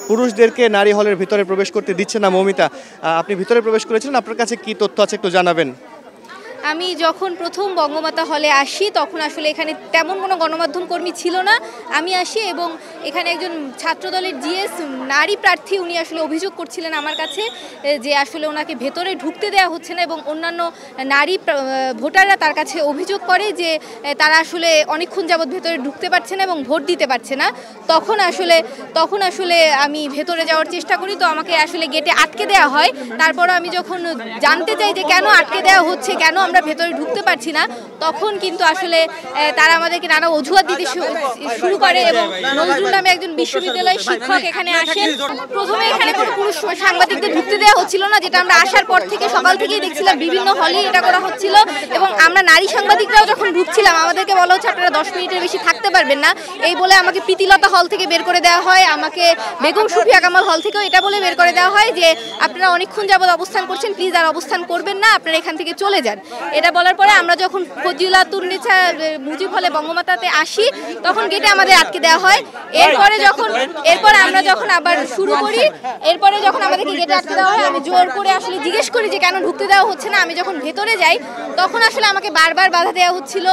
পুরুষদেরকে নারী হলের ভিতরে প্রবেশ করতে দিচ্ছে না। মৌমিতা, আপনি ভিতরে প্রবেশ করেছিলেন, আপনার কাছে কি তথ্য আছে একটু জানাবেন। আমি যখন প্রথম বঙ্গমাতা হলে আসি তখন আসলে এখানে তেমন কোনো গণমাধ্যম কর্মী ছিল না। আমি আসি এবং এখানে একজন ছাত্রদলের জিএস নারী প্রার্থী উনি আসলে অভিযোগ করছিলেন আমার কাছে যে আসলে ওনাকে ভেতরে ঢুকতে দেওয়া হচ্ছে না এবং অন্যান্য নারী ভোটাররা তার কাছে অভিযোগ করে যে তারা আসলে অনেকক্ষণ যাবৎ ভেতরে ঢুকতে পারছে না এবং ভোট দিতে পারছে না। তখন আসলে আমি ভেতরে যাওয়ার চেষ্টা করি, তো আমাকে আসলে গেটে আটকে দেওয়া হয়। তারপর আমি যখন জানতে চাই যে কেন আটকে দেওয়া হচ্ছে, কেন আমরা ভেতরে ঢুকতে পারছি না, তখন কিন্তু আসলে তারা আমাদেরকে নানা অজুহাত দিতে শুরু করে এবং নজরুল নামে একজন বিশ্ববিদ্যালয়ের শিক্ষক এখানে আসেন। প্রথমে এখানে কোনো পুরুষ সাংবাদিকদের ঢুকতে দেওয়া হচ্ছিল না, যেটা আমরা আসার পর থেকে সকাল থেকেই দেখছিলাম বিভিন্ন হলে এটা করা হচ্ছিল। এবং আমরা নারী সাংবাদিকরাও যখন ঢুকছিলাম আমাদেরকে বলা হচ্ছে আপনারা 10 মিনিটের বেশি থাকতে পারবেন না, এই বলে আমাকে প্রীতিলতা হল থেকে বের করে দেওয়া হয়। আমাকে বেগম সুফিয়া কামাল হল থেকেও এটা বলে বের করে দেওয়া হয় যে আপনারা অনেকক্ষণ যাবৎ অবস্থান করছেন, প্লিজ আর অবস্থান করবেন না, আপনারা এখান থেকে চলে যান। এটা বলার পরে আমরা যখন ফজিলাতুন্নেছা মুজিব হলে বঙ্গমাতাতে আসি তখন গেটে আমাদের আটকে দেওয়া হয়। এরপরে আমরা যখন আবার শুরু করি, এরপরে যখন আমাদেরকে গেটে আটকে দেওয়া হয় আমি জোর করে আসলে জিজ্ঞেস করি যে কেন ঢুকতে দেওয়া হচ্ছে না। আমি যখন ভেতরে যাই তখন আসলে আমাকে বারবার বাধা দেওয়া হচ্ছিল,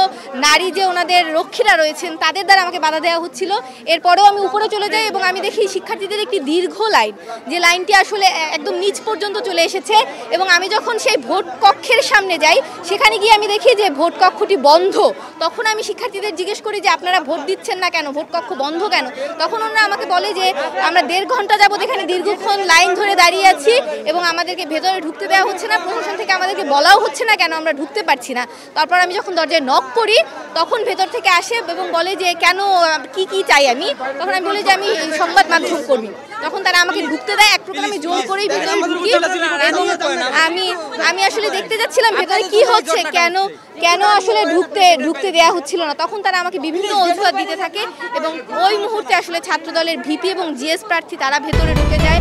নারী যে ওনাদের রক্ষীরা রয়েছেন তাদের দ্বারা আমাকে বাধা দেওয়া হচ্ছিল। এরপরেও আমি উপরে চলে যাই এবং আমি দেখি শিক্ষার্থীদের একটি দীর্ঘ লাইন, যে লাইনটি আসলে একদম নিচ পর্যন্ত চলে এসেছে। এবং আমি যখন সেই ভোট কক্ষের সামনে যাই সেখানে গিয়ে আমি দেখি যে ভোট কক্ষটি বন্ধ। তখন আমি শিক্ষার্থীদের জিজ্ঞেস করি যে আপনারা ভোট দিচ্ছেন না কেন, ভোট কক্ষ বন্ধ কেন? তখন ওনারা আমাকে বলে যে আমরা 1.5 ঘন্টা যাবত এখানে দীর্ঘক্ষণ লাইন ধরে দাঁড়িয়ে আছি এবং আমাদেরকে ভেতরে ঢুকতে দেওয়া হচ্ছে না, প্রশাসন থেকে আমাদেরকে বলাও হচ্ছে না কেন আমরা ঢুকতে পারছি না। তারপর আমি যখন দরজায় নক করি তখন ভেতর থেকে আসে এবং বলে যে কেন, কি চাই আমি। তখন আমি বলি যে আমি সংবাদ মাধ্যম কর্মী। তখন তারা আমাকে ঢুকতে দেয়, এক প্রকার আমি জোর করেই ভেতরে ঢুকি এবং আমি আসলে দেখতে যাচ্ছিলাম ভেতরে কি হচ্ছে, কেন আসলে ঢুকতে দেওয়া হচ্ছিল না। তখন তারা আমাকে বিভিন্ন অজুহাত দিতে থাকে এবং ওই মুহূর্তে আসলে ছাত্রদলের ভিপি এবং জিএস প্রার্থী তারা ভেতরে ঢুকে যায়।